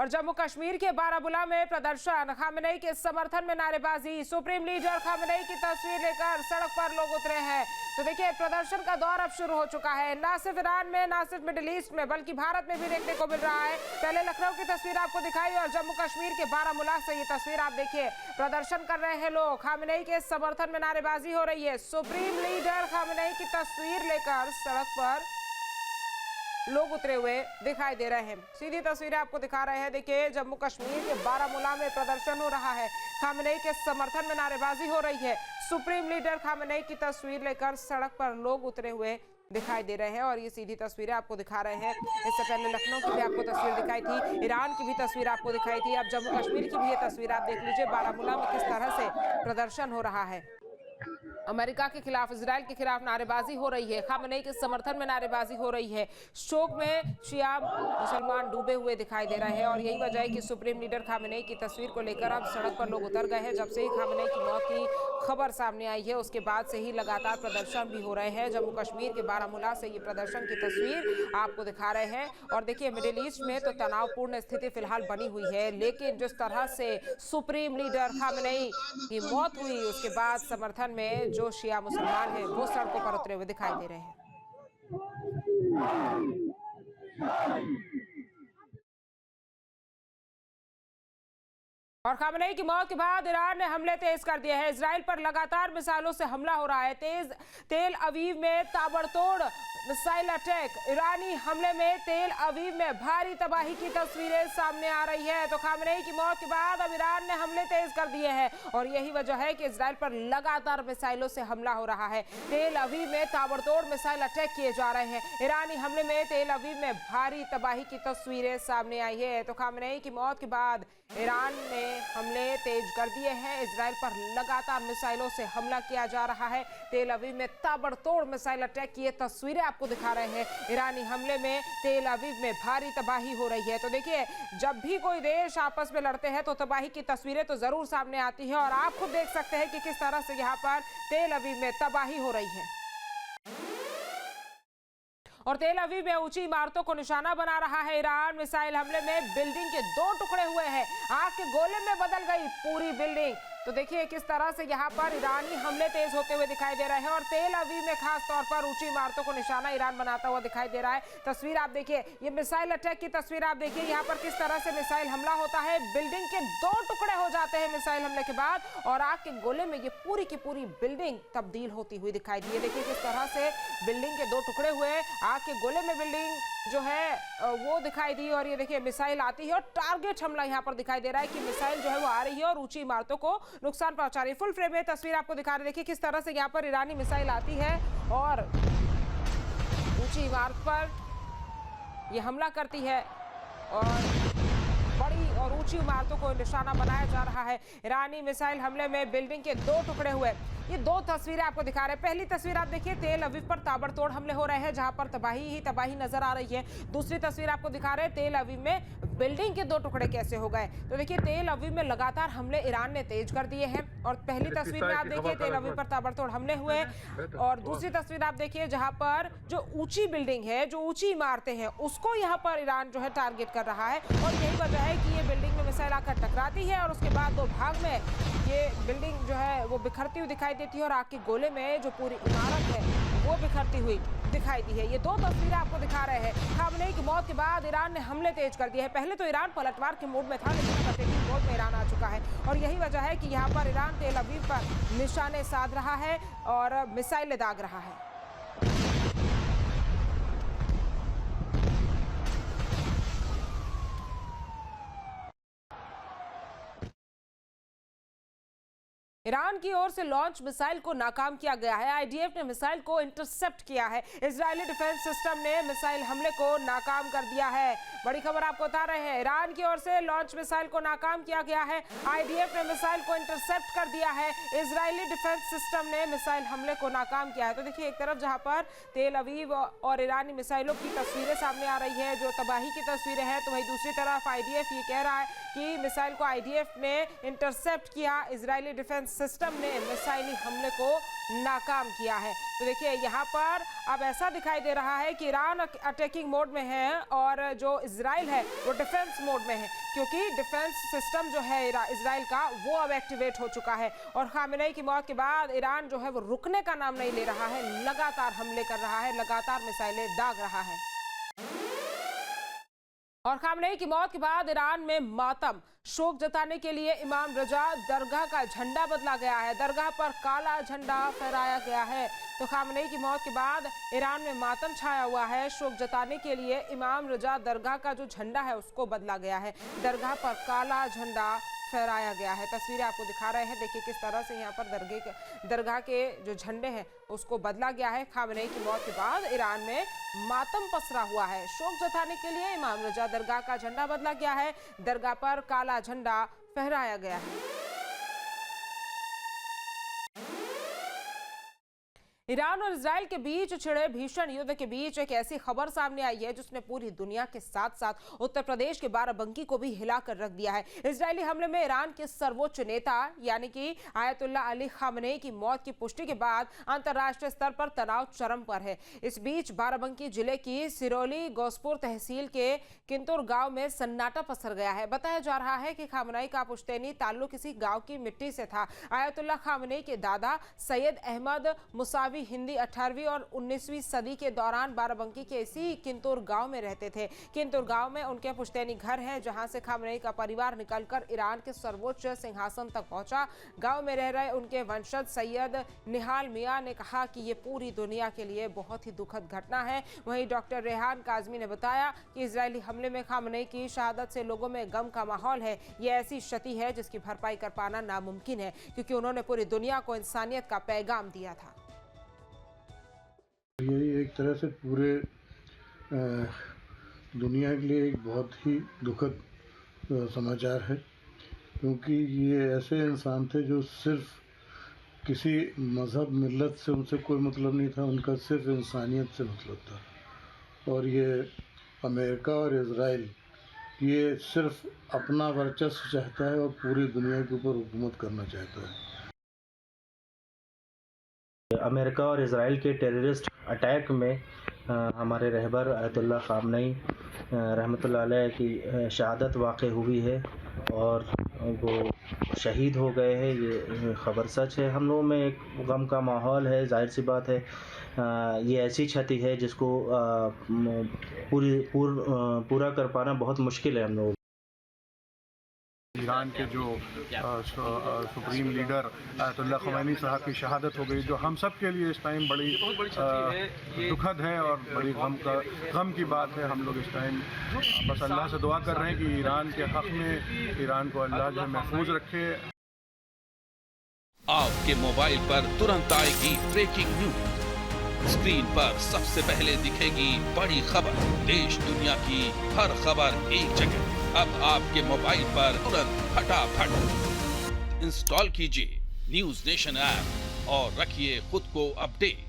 और जम्मू कश्मीर के बारामूला में प्रदर्शन, खामेनेई के समर्थन में नारेबाजी, सुप्रीम लीडर खामेनेई की तस्वीर लेकर सड़क पर लोग उतरे हैं। तो देखिए, प्रदर्शन का दौर अब शुरू हो चुका है, ना सिर्फ ईरान में, ना सिर्फ मिडिल ईस्ट में, बल्कि भारत में भी देखने को मिल रहा है। पहले लखनऊ की तस्वीर आपको दिखाई और जम्मू कश्मीर के बारामूला से ये तस्वीर आप देखिए। प्रदर्शन कर रहे हैं लोग, खामेनेई के समर्थन में नारेबाजी हो रही है। सुप्रीम लीडर खामेनेई की तस्वीर लेकर सड़क पर लोग उतरे हुए दिखाई दे रहे हैं। सीधी तस्वीरें आपको दिखा रहे हैं। देखिए, जम्मू कश्मीर के बारामूला में प्रदर्शन हो रहा है, खामेनेई के समर्थन में नारेबाजी हो रही है। सुप्रीम लीडर खामेनेई की तस्वीर लेकर सड़क पर लोग उतरे हुए दिखाई दे रहे हैं और ये सीधी तस्वीरें आपको दिखा रहे हैं। इससे पहले लखनऊ की भी आपको तस्वीर दिखाई थी, ईरान की भी तस्वीर आपको दिखाई थी, अब जम्मू कश्मीर की भी ये तस्वीर आप देख लीजिए। बारामूला में किस तरह से प्रदर्शन हो रहा है। अमेरिका के खिलाफ, इजराइल के खिलाफ नारेबाजी हो रही है, खामेनेई के समर्थन में नारेबाजी हो रही है। शोक में शिया मुसलमान डूबे हुए दिखाई दे रहे हैं और यही वजह है कि सुप्रीम लीडर खामेनेई की तस्वीर को लेकर अब सड़क पर लोग उतर गए हैं। जब से ही खामेनेई की मौत की खबर सामने आई है, उसके बाद से ही लगातार प्रदर्शन भी हो रहे हैं। जम्मू कश्मीर के बारामूला से ये प्रदर्शन की तस्वीर आपको दिखा रहे हैं। और देखिए, मिडिल ईस्ट में तो तनावपूर्ण स्थिति फिलहाल बनी हुई है, लेकिन जिस तरह से सुप्रीम लीडर खामेनेई की मौत हुई, उसके बाद समर्थन में जो शिया मुसलमान हैं वो सड़कों पर उतरे हुए दिखाई दे रहे हैं। और खामेनेई की मौत के बाद ईरान ने हमले तेज कर दिए हैं। इजराइल पर लगातार मिसाइलों से हमला हो रहा है। तेल अवीव में ताबड़तोड़ मिसाइल अटैक, ईरानी हमले में तेल अवीव में भारी तबाही की तस्वीरें सामने आ रही है। तो खामेनेई की मौत के बाद अब ईरान ने हमले तेज कर दिए हैं और यही वजह है कि इजराइल पर लगातार मिसाइलों से हमला हो रहा है। तेल अवीव में ताबड़तोड़ मिसाइल अटैक किए जा रहे हैं। ईरानी हमले में तेल अवीव में भारी तबाही की तस्वीरें सामने आई है। तो खामेनेई की मौत के बाद ईरान ने हमले तेज कर दिए हैं। इजराइल पर लगातार मिसाइलों से हमला किया जा रहा है। तेल अवीव में ताबड़तोड़ मिसाइल अटैक की तस्वीरें आपको दिखा रहे हैं। ईरानी हमले में तेल अवीव में भारी तबाही हो रही है। तो देखिए, जब भी कोई देश आपस में लड़ते हैं तो तबाही की तस्वीरें तो जरूर सामने आती है और आप खुद देख सकते हैं कि किस तरह से यहाँ पर तेल अवीव में तबाही हो रही है। और तेल अवीव में ऊंची इमारतों को निशाना बना रहा है ईरान। मिसाइल हमले में बिल्डिंग के 2 टुकड़े हुए हैं, आग के गोले में बदल गई पूरी बिल्डिंग। तो देखिए किस तरह से यहाँ पर ईरानी हमले तेज होते हुए दिखाई दे रहे हैं और तेल अवीव में खास तौर पर ऊंची इमारतों को निशाना ईरान बनाता हुआ दिखाई दे रहा है। तस्वीर आप देखिए, ये मिसाइल अटैक की तस्वीर आप देखिए, यहाँ पर किस तरह से मिसाइल हमला होता है। बिल्डिंग के 2 टुकड़े हो जाते हैं मिसाइल हमले के बाद और आग के गोले में ये पूरी की पूरी बिल्डिंग तब्दील होती हुई दिखाई दी है। देखिए किस तरह से बिल्डिंग के 2 टुकड़े हुए, आग के गोले में बिल्डिंग जो है वो दिखाई दी और ये देखिए मिसाइल आती है और टारगेट हमला यहाँ पर दिखाई दे रहा है कि मिसाइल जो है वो आ रही है और ऊंची इमारतों को नुकसान पहुंचा रही है। फुल फ्रेम में तस्वीर आपको दिखा रहे, देखिए किस तरह से यहाँ पर ईरानी मिसाइल आती है और ऊंची इमारत पर ये हमला करती है और बड़ी और ऊंची इमारतों को निशाना बनाया जा रहा है। ईरानी मिसाइल हमले में बिल्डिंग के 2 टुकड़े हुए। ये 2 तस्वीरें आपको दिखा रहे हैं। पहली तस्वीर आप देखिए, तेल अवीव पर ताबड़तोड़ हमले हो रहे हैं जहां पर तबाही ही तबाही नजर आ रही है। दूसरी तस्वीर आपको दिखा रहे हैं, तेल अवीव में बिल्डिंग के 2 टुकड़े कैसे हो गए। तो देखिए, तेल अवीव में लगातार हमले ईरान ने तेज कर दिए हैं और पहली तस्वीर में आप देखिए तेल अवीव पर ताबड़तोड़ हमले हुए और दूसरी तस्वीर आप देखिए जहां पर जो ऊंची बिल्डिंग है, जो ऊंची इमारतें हैं, उसको यहाँ पर ईरान जो है टारगेट कर रहा है और यही वजह है कि ये बिल्डिंग में मिसाइल आकर टकराती है और उसके बाद 2 भाग में ये बिल्डिंग जो है वो बिखरती हुई दिखाई देती है और आग के गोले में जो पूरी इमारत है वो बिखरती हुई दिखाई दी है। ये 2 तस्वीरें आपको दिखा रहे हैं। खामेनेई की मौत के बाद ईरान ने हमले तेज कर दिए हैं। पहले तो ईरान पलटवार के मूड में था, लेकिन अटैकिंग मोड में ईरान आ चुका है और यही वजह है कि यहाँ पर ईरान तेल अवीव पर निशाने साध रहा है और मिसाइलें दाग रहा है। ईरान की ओर से लॉन्च मिसाइल को नाकाम किया गया है। आईडीएफ ने मिसाइल को इंटरसेप्ट किया है। इजरायली डिफेंस सिस्टम ने मिसाइल हमले को नाकाम कर दिया है। बड़ी खबर आपको बता रहे हैं, ईरान की ओर से लॉन्च मिसाइल को नाकाम किया गया है। आईडीएफ ने मिसाइल को इंटरसेप्ट कर दिया है। इजरायली डिफेंस सिस्टम ने मिसाइल हमले को नाकाम किया है। तो देखिए, एक तरफ जहां पर तेल अवीव और ईरानी मिसाइलों की तस्वीरें सामने आ रही है, जो तबाही की तस्वीरें हैं, तो वहीं दूसरी तरफ आईडीएफ ये कह रहा है कि मिसाइल को आईडीएफ ने इंटरसेप्ट किया। इजरायली डिफेंस सिस्टम ने मिसाइली हमले को नाकाम किया है। तो देखिए यहाँ पर अब ऐसा दिखाई दे रहा है कि ईरान अटैकिंग मोड में है और जो इजराइल है वो डिफेंस मोड में है, क्योंकि डिफेंस सिस्टम जो है इजराइल का वो अब एक्टिवेट हो चुका है। और खामेनेई की मौत के बाद ईरान जो है वो रुकने का नाम नहीं ले रहा है, लगातार हमले कर रहा है, लगातार मिसाइलें दाग रहा है। और खामेनेई की मौत के बाद ईरान में मातम, शोक जताने के लिए इमाम रजा दरगाह का झंडा बदला गया है, दरगाह पर काला झंडा फहराया गया है। तो खामेनेई की मौत के बाद ईरान में मातम छाया हुआ है, शोक जताने के लिए इमाम रजा दरगाह का जो झंडा है उसको बदला गया है, दरगाह पर काला झंडा फहराया गया है। तस्वीरें आपको दिखा रहे हैं, देखिए किस तरह से यहाँ पर दरगाह के जो झंडे हैं उसको बदला गया है। खामेनेई की मौत के बाद ईरान में मातम पसरा हुआ है, शोक जताने के लिए इमाम रजा दरगाह का झंडा बदला गया है, दरगाह पर काला झंडा फहराया गया है। ईरान और इजराइल के बीच छिड़े भीषण युद्ध के बीच एक ऐसी खबर सामने आई है जिसने पूरी दुनिया के साथ साथ उत्तर प्रदेश के बाराबंकी को भी हिलाकर रख दिया है। इजरायली हमले में ईरान के सर्वोच्च नेता यानी कि आयतुल्ला अली खामेनेई की मौत की पुष्टि के बाद अंतर्राष्ट्रीय स्तर पर तनाव चरम पर है। इस बीच बाराबंकी जिले की सिरोली गोसपुर तहसील के किंतुर गांव में सन्नाटा पसर गया है। बताया जा रहा है कि खामेनेई का पुश्तैनी ताल्लुक किसी गांव की मिट्टी से था। आयतुल्ला खामेनेई के दादा सैयद अहमद मुसावी हिंदी 18वीं और 19वीं सदी के दौरान बाराबंकी के इसी किंतुर गांव में रहते थे। किंतुर गांव में उनके पुश्तैनी घर है, जहां से खामेनेई का परिवार निकलकर ईरान के सर्वोच्च सिंहासन तक पहुंचा। गांव में रह रहे उनके वंशज सैयद निहाल मियां ने कहा कि ये पूरी दुनिया के लिए बहुत ही दुखद घटना है। वहीं डॉक्टर रेहान काजमी ने बताया कि इजरायली हमले में खामेनेई की शहादत से लोगों में गम का माहौल है। ये ऐसी क्षति है जिसकी भरपाई कर पाना नामुमकिन है, क्योंकि उन्होंने पूरी दुनिया को इंसानियत का पैगाम दिया था। यही एक तरह से पूरे दुनिया के लिए एक बहुत ही दुखद समाचार है, क्योंकि ये ऐसे इंसान थे जो सिर्फ किसी मज़हब मिल्लत से उनसे कोई मतलब नहीं था, उनका सिर्फ इंसानियत से मतलब था। और ये अमेरिका और इज़राइल ये सिर्फ अपना वर्चस्व चाहता है और पूरी दुनिया के ऊपर हुकूमत करना चाहता है। अमेरिका और इज़राइल के टेररिस्ट अटैक में हमारे रहबर आयतुल्ला खामेनेई रहमतुल्लाह अलैह की शहादत वाक़ हुई है और वो शहीद हो गए हैं। ये ख़बर सच है। हम लोगों में एक गम का माहौल है, जाहिर सी बात है। ये ऐसी क्षति है जिसको पूरा कर पाना बहुत मुश्किल है हम लोगों। ईरान के जो सुप्रीम लीडर आयतुल्ला ख़ामेनी साहब की शहादत हो गई, जो हम सब के लिए इस टाइम बड़ी दुखद है और बड़ी गम की बात है। हम लोग इस टाइम बस अल्लाह से दुआ कर रहे हैं कि ईरान के हक़ में ईरान को अल्लाह जो है महफूज रखे। आपके मोबाइल पर तुरंत आएगी ब्रेकिंग न्यूज, स्क्रीन पर सबसे पहले दिखेगी बड़ी खबर, देश दुनिया की हर खबर एक जगह। अब आपके मोबाइल पर तुरंत फटाफट इंस्टॉल कीजिए न्यूज़ नेशन ऐप और रखिए खुद को अपडेट।